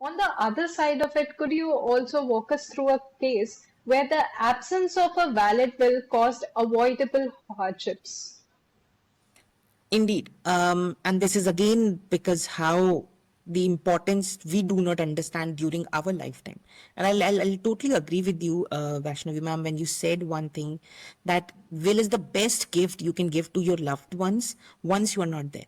On the other side of it, could you also walk us through a case where the absence of a valid will caused avoidable hardships? Indeed. And this is again because how the importance we do not understand during our lifetime. And I'll totally agree with you, Vaishnavi ma'am, when you said one thing that will is the best gift you can give to your loved ones once you are not there.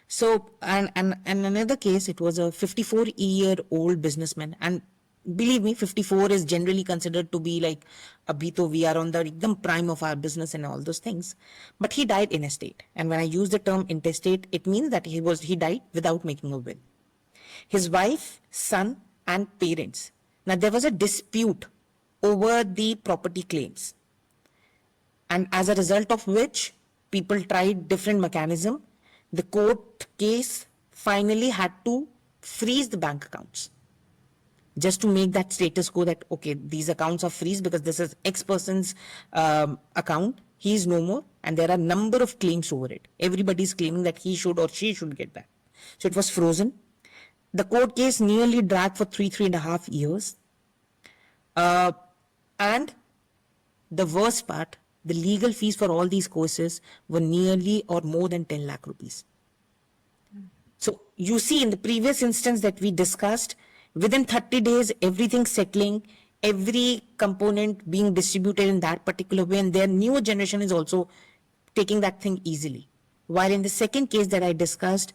So, and another case, it was a 54-year-old businessman. And believe me, 54 is generally considered to be like, abhi to we are on the ekdam prime of our business and all those things. But he died in estate. And when I use the term intestate, it means that he died without making a will. His wife, son, and parents. Now, there was a dispute over the property claims, and as a result of which people tried different mechanism. The court case finally had to freeze the bank accounts just to make that status quo that okay, these accounts are freeze because this is X person's account, he is no more, and there are number of claims over it. Everybody is claiming that he should or she should get that, so it was frozen. The court case nearly dragged for three and a half years, and the worst part, the legal fees for all these courses were nearly or more than 10 lakh rupees. So you see in the previous instance that we discussed, within 30 days, everything settling, every component being distributed in that particular way, and their newer generation is also taking that thing easily. While in the second case that I discussed,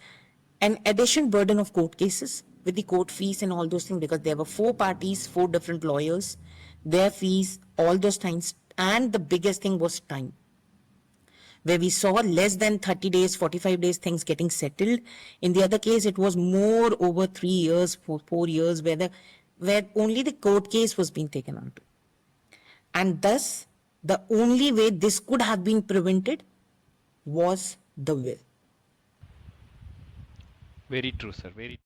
an addition burden of court cases with the court fees and all those things, because there were four parties, four different lawyers, their fees, all those things, and the biggest thing was time, where we saw less than 30 days, 45 days things getting settled. In the other case, it was more over 3 years, 4 years, where only the court case was being taken on to. And thus, the only way this could have been prevented was the will. Very true, sir. Very